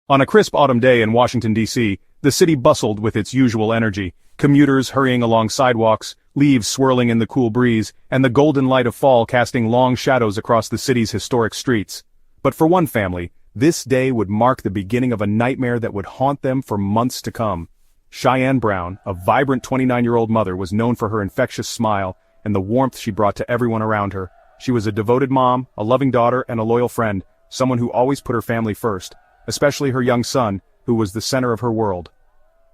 On a crisp autumn day in Washington, D.C., the city bustled with its usual energy, commuters hurrying along sidewalks, leaves swirling in the cool breeze, and the golden light of fall casting long shadows across the city's historic streets. But for one family, this day would mark the beginning of a nightmare that would haunt them for months to come. Cheyenne Brown, a vibrant 29-year-old mother, was known for her infectious smile and the warmth she brought to everyone around her. She was a devoted mom, a loving daughter, and a loyal friend, someone who always put her family first, especially her young son, who was the center of her world.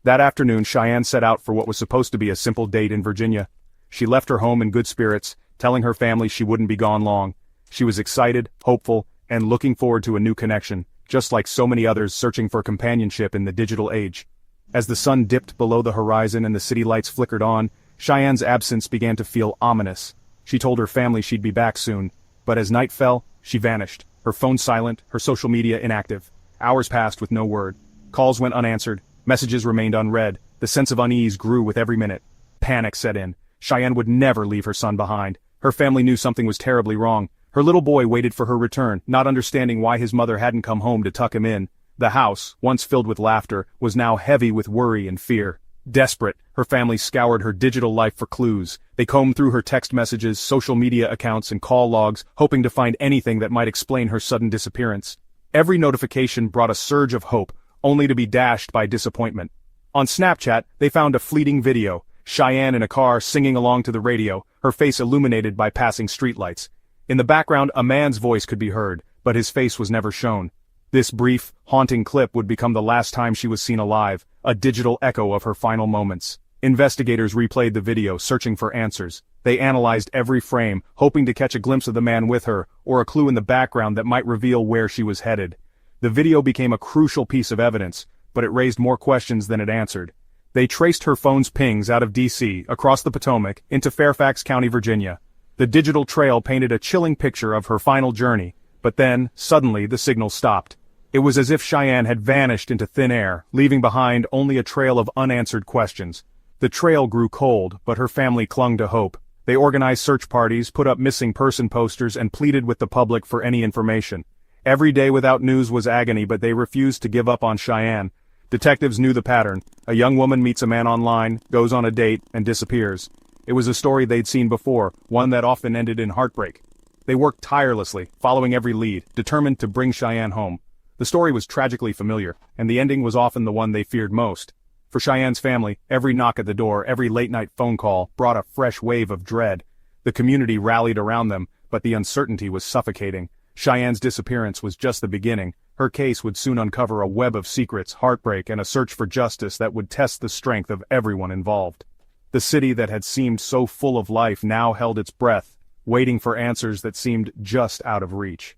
That afternoon, Cheyenne set out for what was supposed to be a simple date in Virginia. She left her home in good spirits, telling her family she wouldn't be gone long. She was excited, hopeful, and looking forward to a new connection, just like so many others searching for companionship in the digital age. As the sun dipped below the horizon and the city lights flickered on, Cheyenne's absence began to feel ominous. She told her family she'd be back soon, but as night fell, she vanished, her phone silent, her social media inactive. Hours passed with no word. Calls went unanswered, messages remained unread, the sense of unease grew with every minute. Panic set in. Cheyenne would never leave her son behind. Her family knew something was terribly wrong. Her little boy waited for her return, not understanding why his mother hadn't come home to tuck him in. The house, once filled with laughter, was now heavy with worry and fear. Desperate, her family scoured her digital life for clues. They combed through her text messages, social media accounts, and call logs, hoping to find anything that might explain her sudden disappearance. Every notification brought a surge of hope, only to be dashed by disappointment. On Snapchat, they found a fleeting video, Cheyenne in a car singing along to the radio, her face illuminated by passing streetlights. In the background, a man's voice could be heard, but his face was never shown. This brief, haunting clip would become the last time she was seen alive, a digital echo of her final moments. Investigators replayed the video, searching for answers. They analyzed every frame, hoping to catch a glimpse of the man with her, or a clue in the background that might reveal where she was headed. The video became a crucial piece of evidence, but it raised more questions than it answered. They traced her phone's pings out of D.C., across the Potomac, into Fairfax County, Virginia. The digital trail painted a chilling picture of her final journey, but then, suddenly, the signal stopped. It was as if Cheyenne had vanished into thin air, leaving behind only a trail of unanswered questions. The trail grew cold, but her family clung to hope. They organized search parties, put up missing person posters, and pleaded with the public for any information. Every day without news was agony, but they refused to give up on Cheyenne. Detectives knew the pattern. A young woman meets a man online, goes on a date, and disappears. It was a story they'd seen before, one that often ended in heartbreak. They worked tirelessly, following every lead, determined to bring Cheyenne home. The story was tragically familiar, and the ending was often the one they feared most. For Cheyenne's family, every knock at the door, every late-night phone call, brought a fresh wave of dread. The community rallied around them, but the uncertainty was suffocating. Cheyenne's disappearance was just the beginning. Her case would soon uncover a web of secrets, heartbreak, and a search for justice that would test the strength of everyone involved. The city that had seemed so full of life now held its breath, waiting for answers that seemed just out of reach.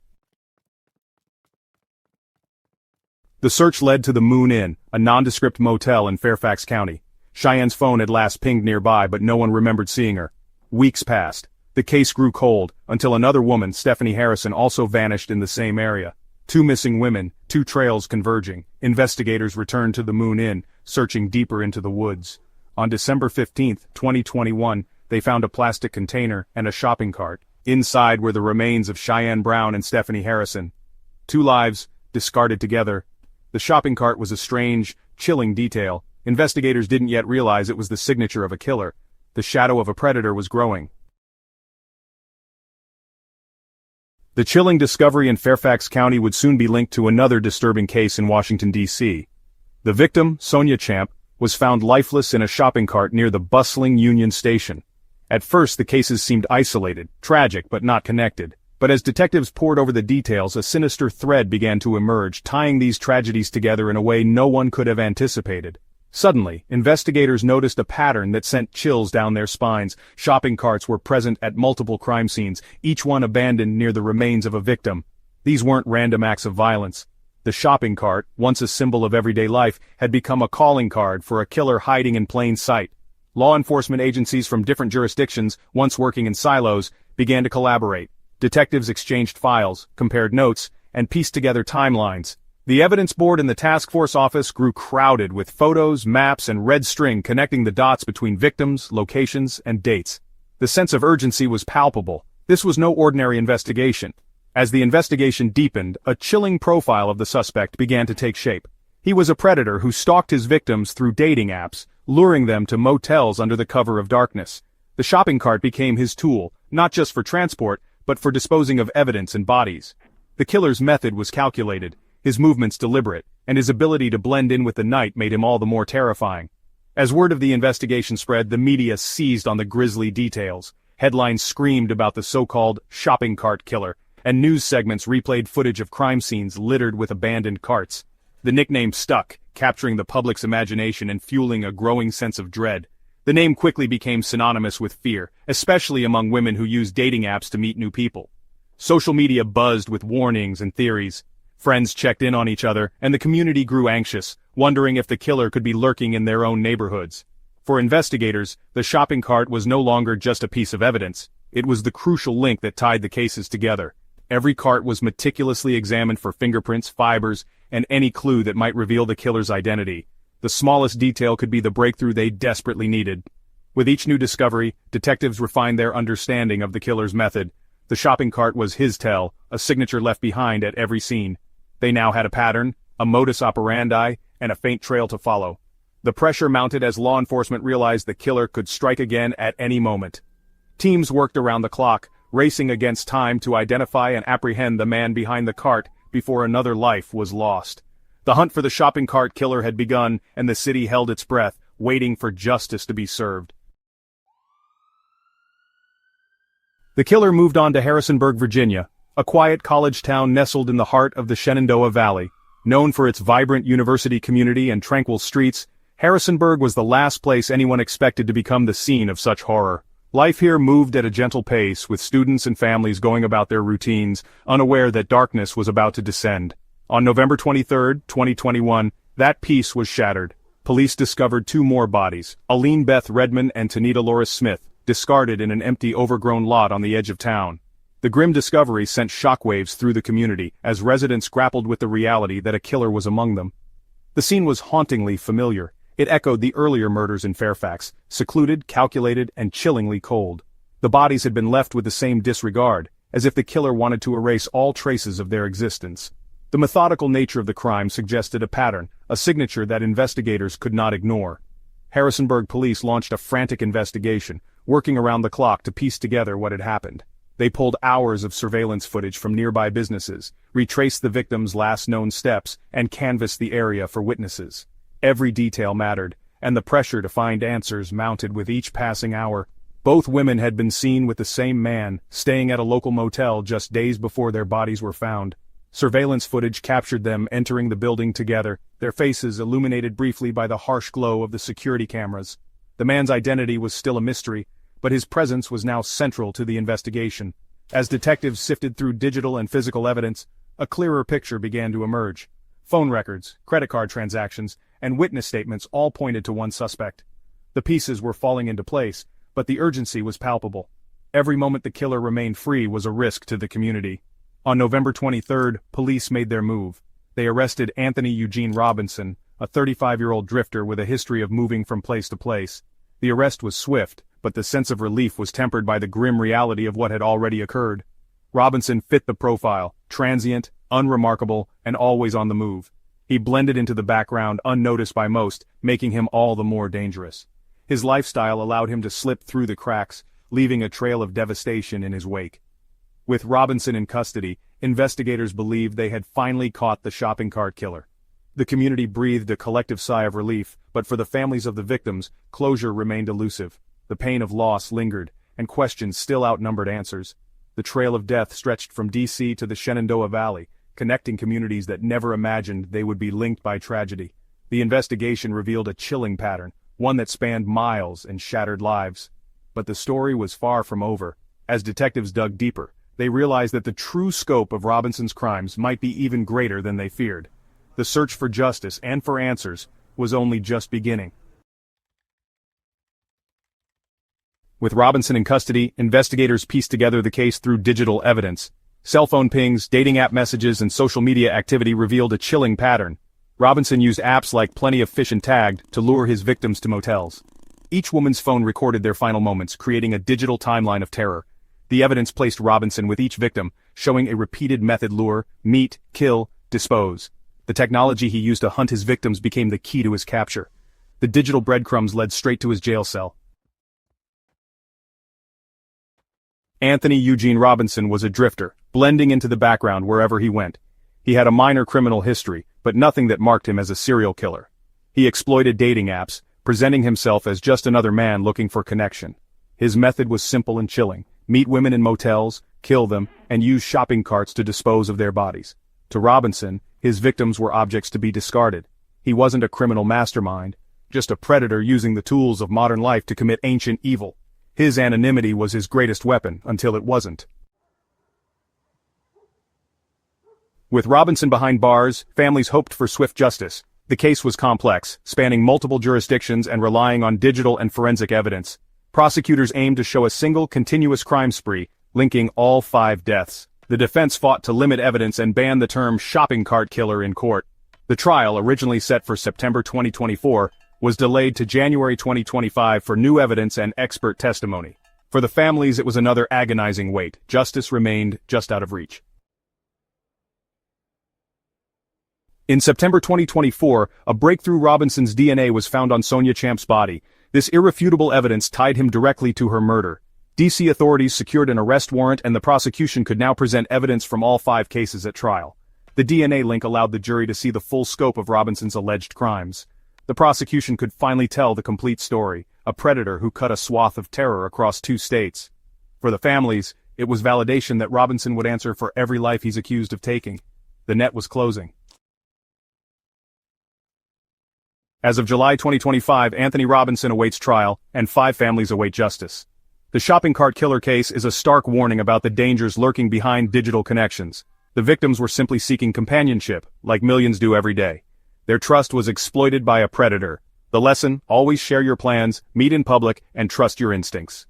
The search led to the Moon Inn, a nondescript motel in Fairfax County. Cheyenne's phone had last pinged nearby, but no one remembered seeing her. Weeks passed. The case grew cold, until another woman, Stephanie Harrison, also vanished in the same area. Two missing women, two trails converging. Investigators returned to the Moon Inn, searching deeper into the woods. On December 15, 2021, they found a plastic container and a shopping cart. Inside were the remains of Cheyenne Brown and Stephanie Harrison. Two lives, discarded together. The shopping cart was a strange, chilling detail. Investigators didn't yet realize it was the signature of a killer. The shadow of a predator was growing. The chilling discovery in Fairfax County would soon be linked to another disturbing case in Washington, D.C. The victim, Sonia Champ, was found lifeless in a shopping cart near the bustling Union Station. At first the cases seemed isolated, tragic but not connected. But as detectives pored over the details, a sinister thread began to emerge, tying these tragedies together in a way no one could have anticipated. Suddenly, investigators noticed a pattern that sent chills down their spines. Shopping carts were present at multiple crime scenes, each one abandoned near the remains of a victim. These weren't random acts of violence. The shopping cart, once a symbol of everyday life, had become a calling card for a killer hiding in plain sight. Law enforcement agencies from different jurisdictions, once working in silos, began to collaborate. Detectives exchanged files, compared notes, and pieced together timelines. The evidence board in the task force office grew crowded with photos, maps, and red string connecting the dots between victims, locations, and dates. The sense of urgency was palpable. This was no ordinary investigation. As the investigation deepened, a chilling profile of the suspect began to take shape. He was a predator who stalked his victims through dating apps, luring them to motels under the cover of darkness. The shopping cart became his tool, not just for transport, but for disposing of evidence and bodies. The killer's method was calculated, his movements deliberate, and his ability to blend in with the night made him all the more terrifying. As word of the investigation spread, the media seized on the grisly details. Headlines screamed about the so-called shopping cart killer, and news segments replayed footage of crime scenes littered with abandoned carts. The nickname stuck, capturing the public's imagination and fueling a growing sense of dread. The name quickly became synonymous with fear, especially among women who use dating apps to meet new people. Social media buzzed with warnings and theories. Friends checked in on each other, and the community grew anxious, wondering if the killer could be lurking in their own neighborhoods. For investigators, the shopping cart was no longer just a piece of evidence. It was the crucial link that tied the cases together. Every cart was meticulously examined for fingerprints, fibers, and any clue that might reveal the killer's identity. The smallest detail could be the breakthrough they desperately needed. With each new discovery, detectives refined their understanding of the killer's method. The shopping cart was his tell, a signature left behind at every scene. They now had a pattern, a modus operandi, and a faint trail to follow. The pressure mounted as law enforcement realized the killer could strike again at any moment. Teams worked around the clock, racing against time to identify and apprehend the man behind the cart before another life was lost. The hunt for the shopping cart killer had begun, and the city held its breath, waiting for justice to be served. The killer moved on to Harrisonburg, Virginia, a quiet college town nestled in the heart of the Shenandoah Valley. Known for its vibrant university community and tranquil streets, Harrisonburg was the last place anyone expected to become the scene of such horror. Life here moved at a gentle pace, with students and families going about their routines, unaware that darkness was about to descend. On November 23, 2021, that peace was shattered. Police discovered two more bodies, Aline Beth Redman and Tanita Loris Smith, discarded in an empty, overgrown lot on the edge of town. The grim discovery sent shockwaves through the community as residents grappled with the reality that a killer was among them. The scene was hauntingly familiar. It echoed the earlier murders in Fairfax, secluded, calculated, and chillingly cold. The bodies had been left with the same disregard, as if the killer wanted to erase all traces of their existence. The methodical nature of the crime suggested a pattern, a signature that investigators could not ignore. Harrisonburg police launched a frantic investigation, working around the clock to piece together what had happened. They pulled hours of surveillance footage from nearby businesses, retraced the victim's last known steps, and canvassed the area for witnesses. Every detail mattered, and the pressure to find answers mounted with each passing hour. Both women had been seen with the same man, staying at a local motel just days before their bodies were found. Surveillance footage captured them entering the building together, their faces illuminated briefly by the harsh glow of the security cameras. The man's identity was still a mystery, but his presence was now central to the investigation. As detectives sifted through digital and physical evidence, a clearer picture began to emerge. Phone records, credit card transactions, and witness statements all pointed to one suspect. The pieces were falling into place, but the urgency was palpable. Every moment the killer remained free was a risk to the community. On November 23, police made their move. They arrested Anthony Eugene Robinson, a 35-year-old drifter with a history of moving from place to place. The arrest was swift, but the sense of relief was tempered by the grim reality of what had already occurred. Robinson fit the profile, transient, unremarkable, and always on the move. He blended into the background unnoticed by most, making him all the more dangerous. His lifestyle allowed him to slip through the cracks, leaving a trail of devastation in his wake. With Robinson in custody, investigators believed they had finally caught the shopping cart killer. The community breathed a collective sigh of relief, but for the families of the victims, closure remained elusive. The pain of loss lingered, and questions still outnumbered answers. The trail of death stretched from D.C. to the Shenandoah Valley, connecting communities that never imagined they would be linked by tragedy. The investigation revealed a chilling pattern, one that spanned miles and shattered lives. But the story was far from over. As detectives dug deeper, they realized that the true scope of Robinson's crimes might be even greater than they feared. The search for justice and for answers was only just beginning. With Robinson in custody, investigators pieced together the case through digital evidence. Cell phone pings, dating app messages, and social media activity revealed a chilling pattern. Robinson used apps like Plenty of Fish and Tagged to lure his victims to motels. Each woman's phone recorded their final moments, creating a digital timeline of terror. The evidence placed Robinson with each victim, showing a repeated method: lure, meet, kill, dispose. The technology he used to hunt his victims became the key to his capture. The digital breadcrumbs led straight to his jail cell. Anthony Eugene Robinson was a drifter, blending into the background wherever he went. He had a minor criminal history, but nothing that marked him as a serial killer. He exploited dating apps, presenting himself as just another man looking for connection. His method was simple and chilling: meet women in motels, kill them, and use shopping carts to dispose of their bodies. To Robinson, his victims were objects to be discarded. He wasn't a criminal mastermind, just a predator using the tools of modern life to commit ancient evil. His anonymity was his greatest weapon, until it wasn't. With Robinson behind bars, families hoped for swift justice. The case was complex, spanning multiple jurisdictions and relying on digital and forensic evidence. Prosecutors aimed to show a single, continuous crime spree, linking all 5 deaths. The defense fought to limit evidence and ban the term shopping cart killer in court. The trial, originally set for September 2024, was delayed to January 2025 for new evidence and expert testimony. For the families, it was another agonizing wait. Justice remained just out of reach. In September 2024, a breakthrough: Robinson's DNA was found on Sonia Champ's body. This irrefutable evidence tied him directly to her murder. DC authorities secured an arrest warrant, and the prosecution could now present evidence from all 5 cases at trial. The DNA link allowed the jury to see the full scope of Robinson's alleged crimes. The prosecution could finally tell the complete story: a predator who cut a swath of terror across 2 states. For the families, it was validation that Robinson would answer for every life he's accused of taking. The net was closing. As of July 2025, Anthony Robinson awaits trial, and 5 families await justice. The shopping cart killer case is a stark warning about the dangers lurking behind digital connections. The victims were simply seeking companionship, like millions do every day. Their trust was exploited by a predator. The lesson: always share your plans, meet in public, and trust your instincts.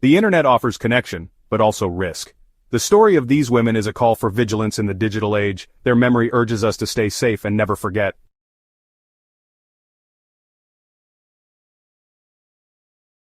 The internet offers connection, but also risk. The story of these women is a call for vigilance in the digital age. Their memory urges us to stay safe and never forget.